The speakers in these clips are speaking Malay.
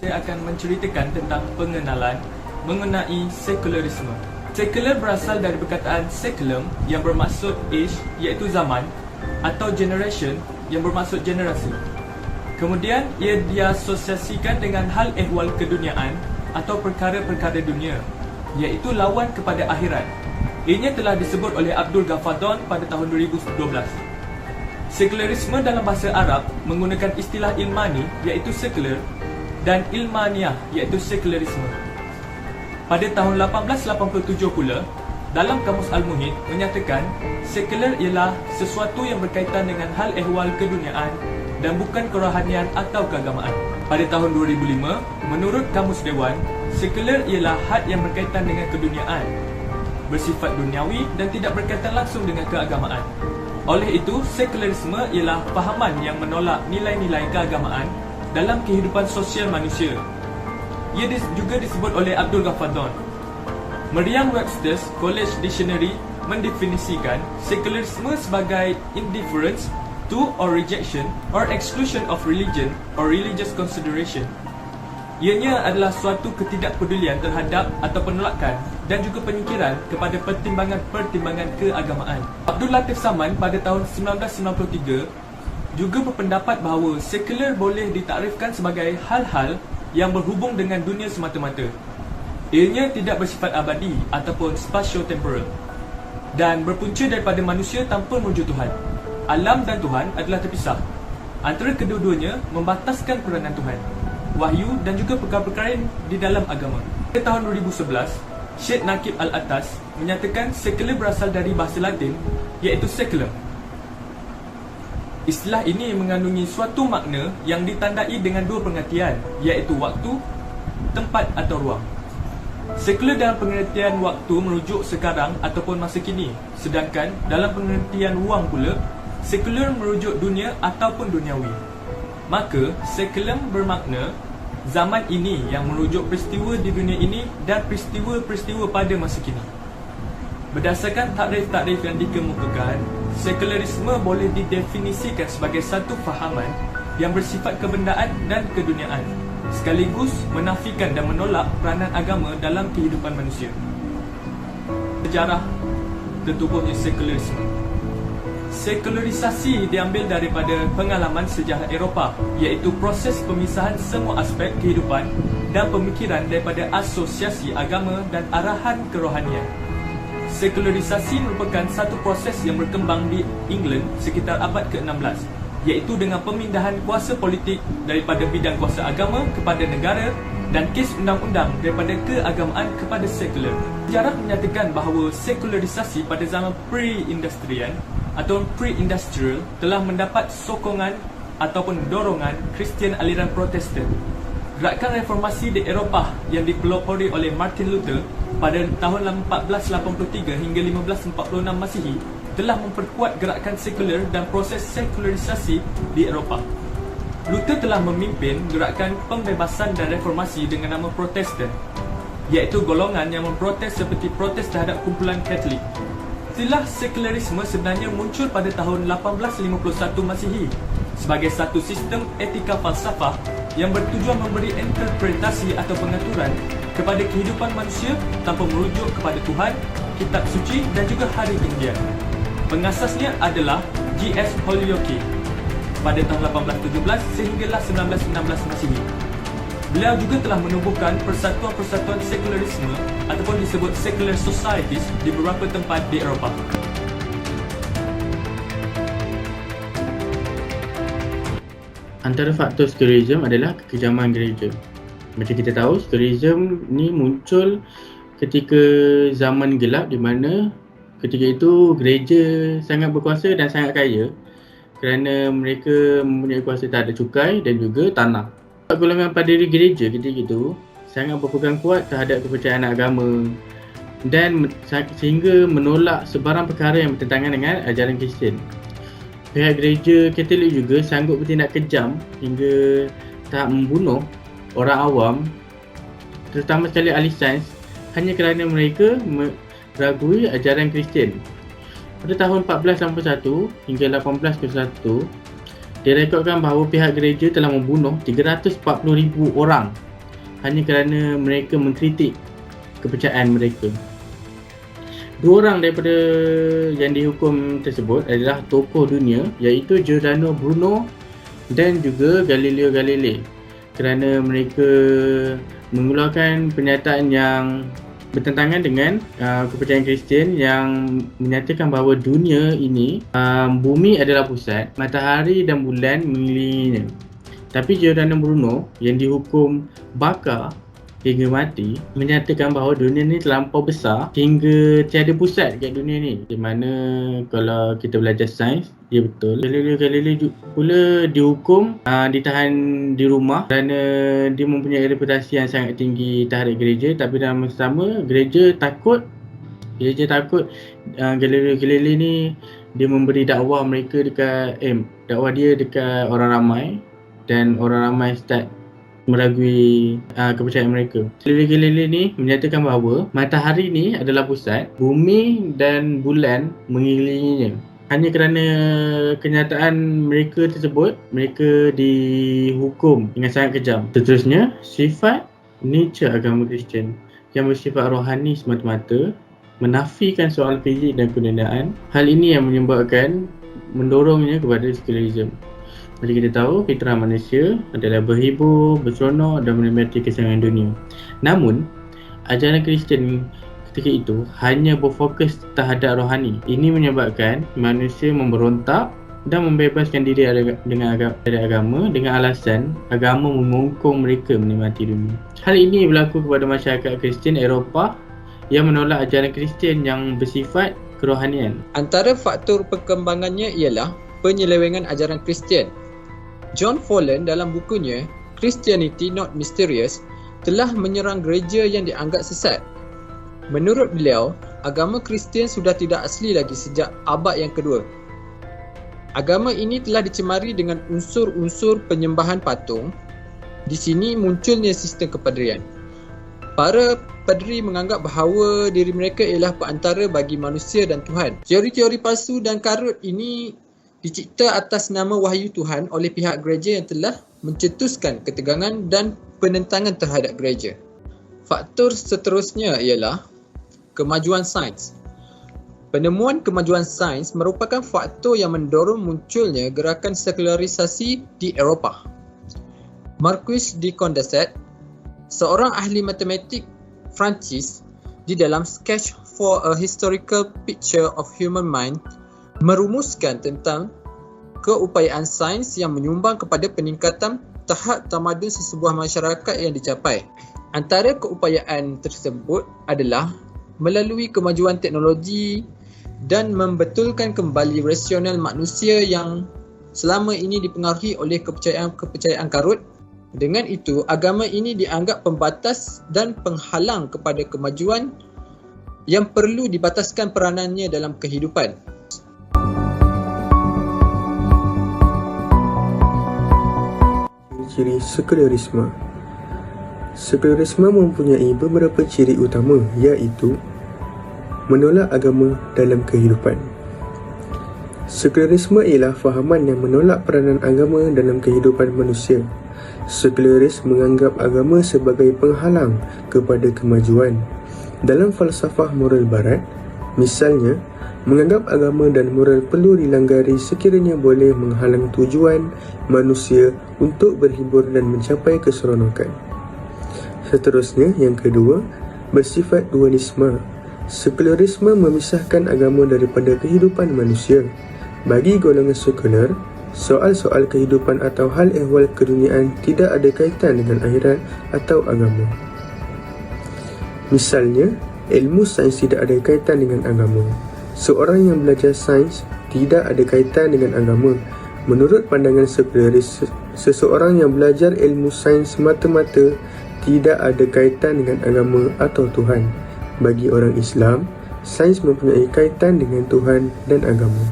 Saya akan menceritakan tentang pengenalan mengenai sekularisme. Sekular berasal dari perkataan seculum yang bermaksud age iaitu zaman atau generation yang bermaksud generasi. Kemudian ia diasosiasikan dengan hal ehwal keduniaan atau perkara-perkara dunia iaitu lawan kepada akhirat. Ianya telah disebut oleh Abdul Ghaffar Don pada tahun 2012. Sekularisme dalam bahasa Arab menggunakan istilah ilmani iaitu sekular dan ilmaniah iaitu sekularisme. Pada tahun 1887 pula, dalam Kamus Al-Muhit menyatakan sekular ialah sesuatu yang berkaitan dengan hal ehwal keduniaan dan bukan kerohanian atau keagamaan. Pada tahun 2005, menurut Kamus Dewan, sekular ialah had yang berkaitan dengan keduniaan, bersifat duniawi dan tidak berkaitan langsung dengan keagamaan. Oleh itu, sekularisme ialah fahaman yang menolak nilai-nilai keagamaan dalam kehidupan sosial manusia. Ia juga disebut oleh Abdul Ghaffar Don. Merriam-Webster's College Dictionary mendefinisikan sekularisme sebagai indifference to or rejection or exclusion of religion or religious consideration. Ianya adalah suatu ketidakpedulian terhadap atau penolakan dan juga penyingkiran kepada pertimbangan-pertimbangan keagamaan. Abdul Latif Saman pada tahun 1993 juga berpendapat bahawa sekular boleh ditaktifkan sebagai hal-hal yang berhubung dengan dunia semata-mata. Ianya tidak bersifat abadi ataupun spatio-temporal dan berpunca daripada manusia tanpa menuju Tuhan. Alam dan Tuhan adalah terpisah. Antara kedua-duanya membataskan peranan Tuhan, wahyu dan juga perkara-perkara di dalam agama. Pada tahun 2011, Syed Naqib Al-Atas menyatakan sekular berasal dari bahasa Latin iaitu seculum. Istilah ini mengandungi suatu makna yang ditandai dengan dua pengertian iaitu waktu, tempat atau ruang. Sekular dalam pengertian waktu merujuk sekarang ataupun masa kini, sedangkan dalam pengertian ruang pula, sekular merujuk dunia ataupun duniawi. Maka, seculum bermakna zaman ini yang merujuk peristiwa di dunia ini dan peristiwa-peristiwa pada masa kini. Berdasarkan takrif-takrif yang dikemukakan, sekularisme boleh didefinisikan sebagai satu fahaman yang bersifat kebendaan dan keduniaan, sekaligus menafikan dan menolak peranan agama dalam kehidupan manusia. Sejarah tertubuhnya sekularisme. Sekularisasi diambil daripada pengalaman sejarah Eropah, iaitu proses pemisahan semua aspek kehidupan dan pemikiran daripada asosiasi agama dan arahan kerohanian. Sekularisasi merupakan satu proses yang berkembang di England sekitar abad ke-16, iaitu dengan pemindahan kuasa politik daripada bidang kuasa agama kepada negara dan kes undang-undang daripada keagamaan kepada sekular. Sejarah menyatakan bahawa sekularisasi pada zaman pre-industrian atau pre-industrial telah mendapat sokongan ataupun dorongan Kristian aliran Protestan. Gerakan reformasi di Eropah yang dipelopori oleh Martin Luther pada tahun 1483 hingga 1546 Masihi telah memperkuat gerakan sekular dan proses sekularisasi di Eropah. Luther telah memimpin gerakan pembebasan dan reformasi dengan nama Protestan, iaitu golongan yang memprotes seperti protes terhadap kumpulan Katolik. Istilah sekularisme sebenarnya muncul pada tahun 1851 Masihi sebagai satu sistem etika falsafah yang bertujuan memberi interpretasi atau pengaturan kepada kehidupan manusia tanpa merujuk kepada Tuhan, kitab suci dan juga hari kemudian. Pengasasnya adalah G.S. Holyoake pada tahun 1817 sehinggalah 1916 Masihi. Beliau juga telah menubuhkan persatuan-persatuan sekularisme ataupun disebut secular societies di beberapa tempat di Eropah. Antara faktor sekularisme adalah kekejaman gereja. Macam kita tahu, sekularisme ni muncul ketika zaman gelap di mana ketika itu gereja sangat berkuasa dan sangat kaya kerana mereka mempunyai kuasa terhadap cukai dan juga tanah. Golongan paderi gereja ketika itu sangat berpegang kuat terhadap kepercayaan agama dan sehingga menolak sebarang perkara yang bertentangan dengan ajaran Kristian. Pihak gereja Katolik juga sanggup bertindak kejam hingga tahap membunuh orang awam, terutama sekali ahli sains, hanya kerana mereka meragui ajaran Kristian. Pada tahun 1481 hingga 1801, direkodkan bahawa pihak gereja telah membunuh 340,000 orang hanya kerana mereka mengkritik kepercayaan mereka. Dua orang daripada yang dihukum tersebut adalah tokoh dunia, iaitu Giordano Bruno dan juga Galileo Galilei, kerana mereka mengeluarkan pernyataan yang bertentangan dengan kepercayaan Kristian yang menyatakan bahawa dunia ini, bumi adalah pusat, matahari dan bulan mengelilinginya. Tapi Giordano Bruno yang dihukum bakar hingga mati menyatakan bahawa dunia ni terlampau besar hingga tiada pusat kat dunia ni. Di mana kalau kita belajar sains, dia betul. Galileo Galilei pula dihukum, ditahan di rumah kerana dia mempunyai reputasi yang sangat tinggi terhadap gereja. Tapi dalam masa sama, gereja takut Galileo Galilei ni dia memberi dakwah mereka dakwah dia dekat orang ramai, dan orang ramai start meragui kepercayaan mereka. Galileo Galilei ni menyatakan bahawa matahari ni adalah pusat, bumi dan bulan mengelilinginya. Hanya kerana kenyataan mereka tersebut, mereka dihukum dengan sangat kejam. Seterusnya, sifat nature agama Kristian yang bersifat rohani semata-mata, menafikan soal fizik dan kebendaan. Hal ini yang menyebabkan mendorongnya kepada sekularisme. Jadi kita tahu fitrah manusia adalah berhibur, berseronok dan menikmati kesenangan dunia. Namun, ajaran Kristian ketika itu hanya berfokus terhadap rohani. Ini menyebabkan manusia memberontak dan membebaskan diri dari agama dengan alasan agama mengungkung mereka menikmati dunia. Hal ini berlaku kepada masyarakat Kristian Eropah yang menolak ajaran Kristian yang bersifat kerohanian. Antara faktor perkembangannya ialah penyelewengan ajaran Kristian. John Follen dalam bukunya Christianity Not Mysterious telah menyerang gereja yang dianggap sesat. Menurut beliau, agama Kristian sudah tidak asli lagi sejak abad yang kedua. Agama ini telah dicemari dengan unsur-unsur penyembahan patung. Di sini munculnya sistem kepaderian. Para padri menganggap bahawa diri mereka ialah perantara bagi manusia dan Tuhan. Teori-teori palsu dan karut ini dicipta atas nama wahyu Tuhan oleh pihak gereja yang telah mencetuskan ketegangan dan penentangan terhadap gereja. Faktor seterusnya ialah kemajuan sains. Penemuan kemajuan sains merupakan faktor yang mendorong munculnya gerakan sekularisasi di Eropah. Marquis de Condorcet, seorang ahli matematik Prancis, di dalam Sketch for a Historical Picture of Human Mind merumuskan tentang keupayaan sains yang menyumbang kepada peningkatan tahap tamadun sesebuah masyarakat yang dicapai. Antara keupayaan tersebut adalah melalui kemajuan teknologi dan membetulkan kembali rasional manusia yang selama ini dipengaruhi oleh kepercayaan karut. Dengan itu, agama ini dianggap pembatas dan penghalang kepada kemajuan yang perlu dibataskan peranannya dalam kehidupan. Ciri sekularisme. Sekularisme mempunyai beberapa ciri utama, iaitu menolak agama dalam kehidupan. Sekularisme ialah fahaman yang menolak peranan agama dalam kehidupan manusia. Sekularis menganggap agama sebagai penghalang kepada kemajuan. Dalam falsafah moral barat, misalnya, menganggap agama dan moral perlu dilanggari sekiranya boleh menghalang tujuan manusia untuk berhibur dan mencapai keseronokan. Seterusnya, yang kedua, bersifat dualisme. Sekularisme memisahkan agama daripada kehidupan manusia. Bagi golongan sekular, soal-soal kehidupan atau hal ehwal keduniaan tidak ada kaitan dengan akhirat atau agama. Misalnya, ilmu sains tidak ada kaitan dengan agama. Seorang yang belajar sains tidak ada kaitan dengan agama. Menurut pandangan sekularis, seseorang yang belajar ilmu sains semata-mata tidak ada kaitan dengan agama atau Tuhan. Bagi orang Islam, sains mempunyai kaitan dengan Tuhan dan agama.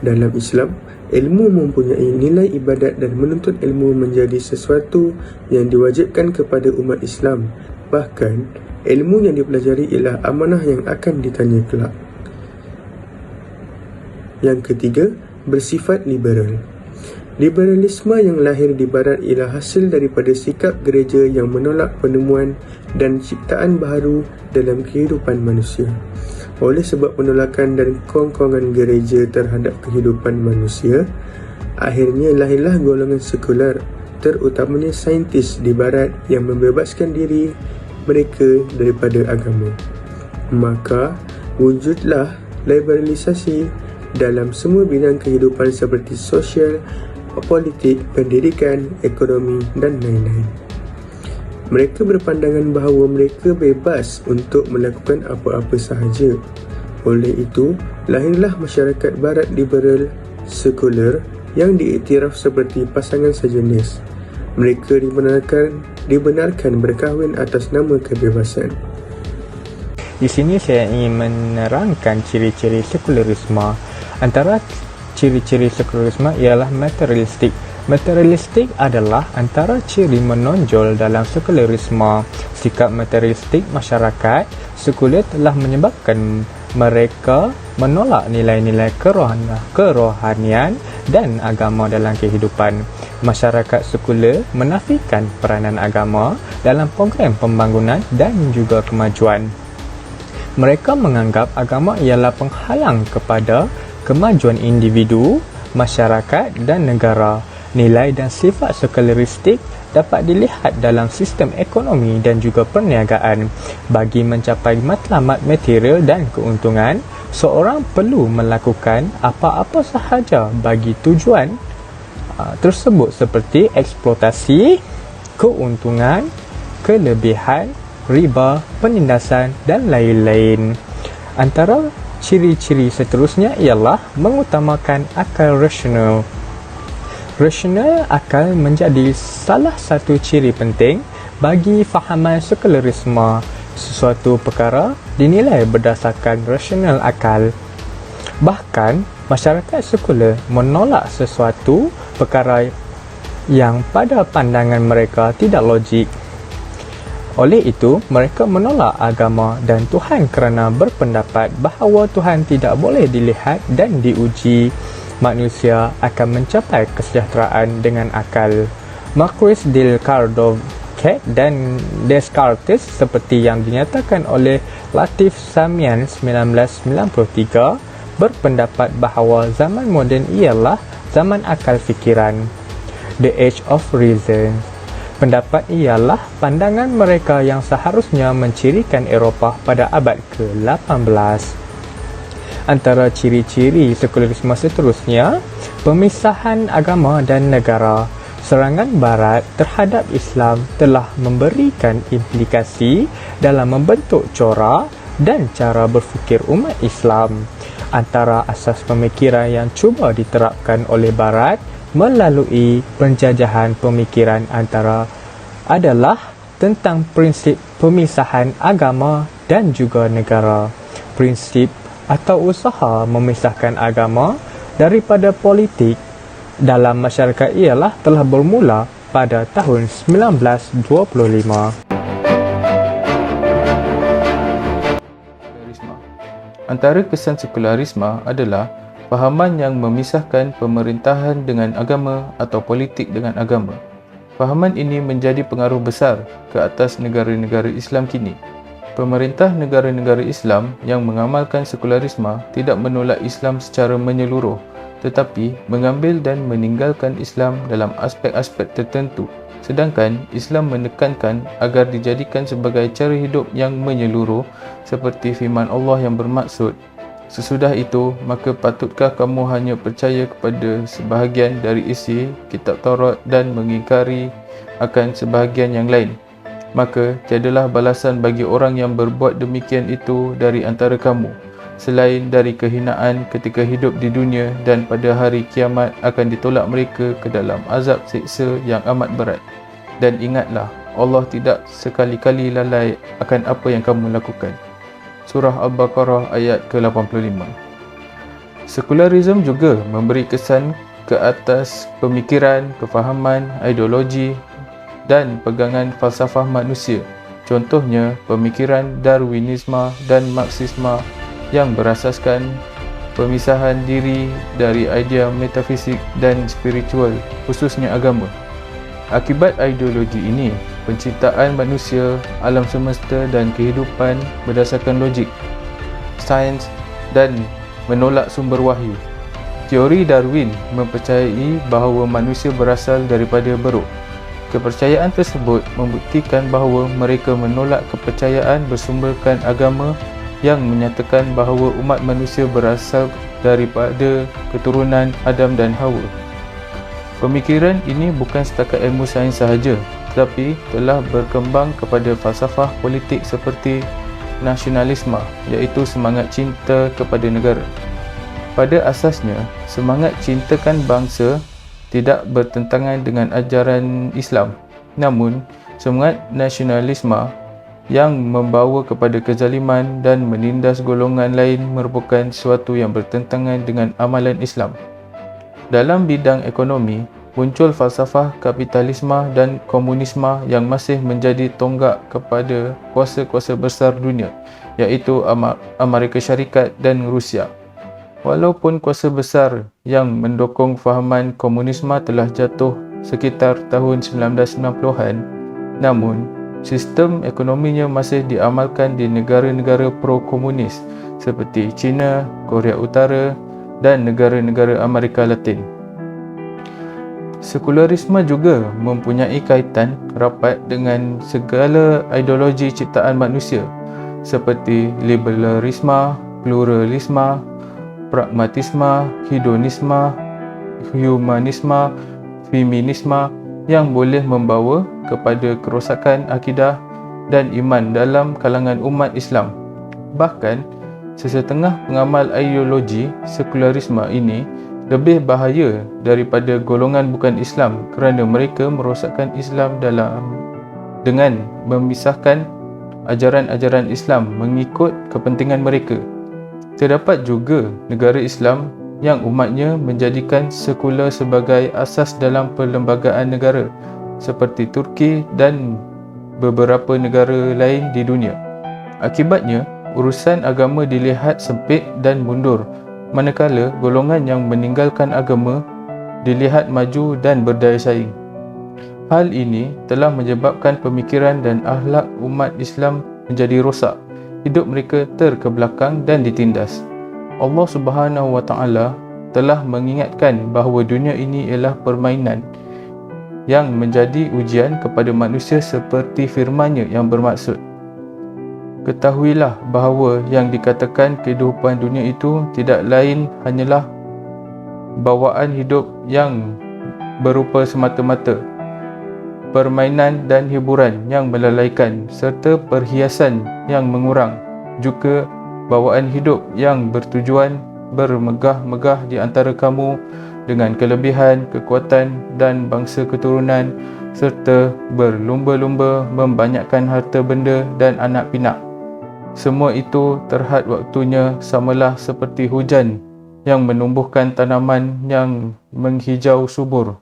Dalam Islam, ilmu mempunyai nilai ibadat dan menuntut ilmu menjadi sesuatu yang diwajibkan kepada umat Islam. Bahkan, ilmu yang dipelajari ialah amanah yang akan ditanya kelak. Yang ketiga, bersifat liberal. Liberalisme yang lahir di Barat ialah hasil daripada sikap gereja yang menolak penemuan dan ciptaan baharu dalam kehidupan manusia. Oleh sebab penolakan dan kongkongan gereja terhadap kehidupan manusia, akhirnya lahirlah golongan sekular, terutamanya saintis di Barat yang membebaskan diri mereka daripada agama. Maka, wujudlah liberalisasi dalam semua bidang kehidupan seperti sosial, politik, pendidikan, ekonomi dan lain-lain. Mereka berpandangan bahawa mereka bebas untuk melakukan apa-apa sahaja. Oleh itu, lahirlah masyarakat Barat liberal sekular yang diiktiraf seperti pasangan sejenis. Mereka dibenarkan berkahwin atas nama kebebasan. Di sini saya ingin menerangkan ciri-ciri sekularisme. Antara ciri-ciri sekularisme ialah materialistik. Materialistik adalah antara ciri menonjol dalam sekularisme. Sikap materialistik masyarakat sekular telah menyebabkan mereka menolak nilai-nilai kerohanian dan agama dalam kehidupan. Masyarakat sekular menafikan peranan agama dalam program pembangunan dan juga kemajuan. Mereka menganggap agama ialah penghalang kepada kemajuan individu, masyarakat dan negara. Nilai dan sifat sekularistik dapat dilihat dalam sistem ekonomi dan juga perniagaan. Bagi mencapai matlamat material dan keuntungan, seorang perlu melakukan apa-apa sahaja bagi tujuan tersebut seperti eksploitasi, keuntungan, kelebihan, riba, penindasan dan lain-lain. Antara ciri-ciri seterusnya ialah mengutamakan akal rasional. Rasional akal menjadi salah satu ciri penting bagi fahaman sekularisme. Sesuatu perkara dinilai berdasarkan rasional akal. Bahkan, masyarakat sekular menolak sesuatu perkara yang pada pandangan mereka tidak logik. Oleh itu, mereka menolak agama dan Tuhan kerana berpendapat bahawa Tuhan tidak boleh dilihat dan diuji. Manusia akan mencapai kesejahteraan dengan akal. Marquis de Cardovcat dan Descartes seperti yang dinyatakan oleh Latif Samian 1993 berpendapat bahawa zaman moden ialah zaman akal fikiran. The Age of Reason. Pendapat ialah pandangan mereka yang seharusnya mencirikan Eropah pada abad ke-18. Antara ciri-ciri sekularisme seterusnya, pemisahan agama dan negara. Serangan Barat terhadap Islam telah memberikan implikasi dalam membentuk corak dan cara berfikir umat Islam. Antara asas pemikiran yang cuba diterapkan oleh Barat melalui penjajahan pemikiran antara adalah tentang prinsip pemisahan agama dan juga negara. Prinsip atau usaha memisahkan agama daripada politik dalam masyarakat ialah telah bermula pada tahun 1925. Antara kesan sekularisme adalah fahaman yang memisahkan pemerintahan dengan agama atau politik dengan agama. Fahaman ini menjadi pengaruh besar ke atas negara-negara Islam kini. Pemerintah negara-negara Islam yang mengamalkan sekularisme tidak menolak Islam secara menyeluruh, tetapi mengambil dan meninggalkan Islam dalam aspek-aspek tertentu, sedangkan Islam menekankan agar dijadikan sebagai cara hidup yang menyeluruh seperti firman Allah yang bermaksud, "Sesudah itu, maka patutkah kamu hanya percaya kepada sebahagian dari isi kitab Taurat dan mengingkari akan sebahagian yang lain? Maka tiadalah balasan bagi orang yang berbuat demikian itu dari antara kamu, selain dari kehinaan ketika hidup di dunia, dan pada hari kiamat akan ditolak mereka ke dalam azab siksa yang amat berat. Dan ingatlah, Allah tidak sekali-kali lalai akan apa yang kamu lakukan." Surah Al-Baqarah ayat ke-85. Sekularisme juga memberi kesan ke atas pemikiran, kefahaman, ideologi dan pegangan falsafah manusia. Contohnya, pemikiran Darwinisme dan Marxisme yang berasaskan pemisahan diri dari idea metafisik dan spiritual, khususnya agama. Akibat ideologi ini, penciptaan manusia, alam semesta dan kehidupan berdasarkan logik, sains dan menolak sumber wahyu. Teori Darwin mempercayai bahawa manusia berasal daripada beruk. Kepercayaan tersebut membuktikan bahawa mereka menolak kepercayaan bersumberkan agama yang menyatakan bahawa umat manusia berasal daripada keturunan Adam dan Hawa. Pemikiran ini bukan setakat ilmu sains sahaja, tetapi telah berkembang kepada falsafah politik seperti nasionalisme, iaitu semangat cinta kepada negara. Pada asasnya, semangat cintakan bangsa tidak bertentangan dengan ajaran Islam. Namun, semangat nasionalisme yang membawa kepada kezaliman dan menindas golongan lain merupakan sesuatu yang bertentangan dengan amalan Islam. Dalam bidang ekonomi, muncul falsafah kapitalisme dan komunisme yang masih menjadi tonggak kepada kuasa-kuasa besar dunia, iaitu Amerika Syarikat dan Rusia. Walaupun kuasa besar yang mendukung fahaman komunisme telah jatuh sekitar tahun 1990-an, namun sistem ekonominya masih diamalkan di negara-negara pro-komunis seperti China, Korea Utara dan negara-negara Amerika Latin. Sekularisme juga mempunyai kaitan rapat dengan segala ideologi ciptaan manusia seperti liberalisme, pluralisme, pragmatisme, hedonisme, humanisme, feminisme yang boleh membawa kepada kerosakan akidah dan iman dalam kalangan umat Islam. Bahkan, sesetengah pengamal ideologi sekularisme ini lebih bahaya daripada golongan bukan Islam kerana mereka merosakkan Islam dengan memisahkan ajaran-ajaran Islam mengikut kepentingan mereka. Terdapat juga negara Islam yang umatnya menjadikan sekular sebagai asas dalam perlembagaan negara seperti Turki dan beberapa negara lain di dunia. Akibatnya, urusan agama dilihat sempit dan mundur, manakala golongan yang meninggalkan agama dilihat maju dan berdaya saing. Hal ini telah menyebabkan pemikiran dan akhlak umat Islam menjadi rosak, hidup mereka terkebelakang dan ditindas. Allah Subhanahu wa Ta'ala telah mengingatkan bahawa dunia ini ialah permainan yang menjadi ujian kepada manusia seperti firman-Nya yang bermaksud, ketahuilah bahawa yang dikatakan kehidupan dunia itu tidak lain hanyalah bawaan hidup yang berupa semata-mata permainan dan hiburan yang melalaikan serta perhiasan yang mengurang, juga bawaan hidup yang bertujuan bermegah-megah di antara kamu dengan kelebihan, kekuatan dan bangsa keturunan serta berlumba-lumba membanyakkan harta benda dan anak pinak. Semua itu terhad waktunya samalah seperti hujan yang menumbuhkan tanaman yang menghijau subur,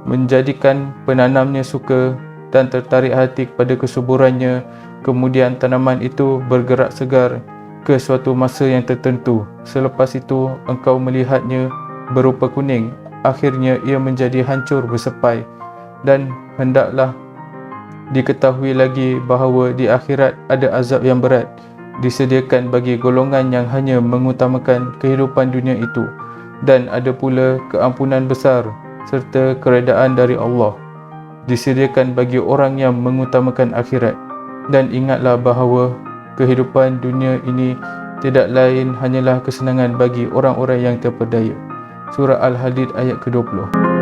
menjadikan penanamnya suka dan tertarik hati kepada kesuburannya. Kemudian tanaman itu bergerak segar ke suatu masa yang tertentu. Selepas itu engkau melihatnya berupa kuning. Akhirnya ia menjadi hancur bersepai. Dan hendaklah diketahui lagi bahawa di akhirat ada azab yang berat disediakan bagi golongan yang hanya mengutamakan kehidupan dunia itu, dan ada pula keampunan besar serta keredaan dari Allah disediakan bagi orang yang mengutamakan akhirat. Dan ingatlah bahawa kehidupan dunia ini tidak lain hanyalah kesenangan bagi orang-orang yang terpedaya. Surah Al-Hadid ayat ke-20.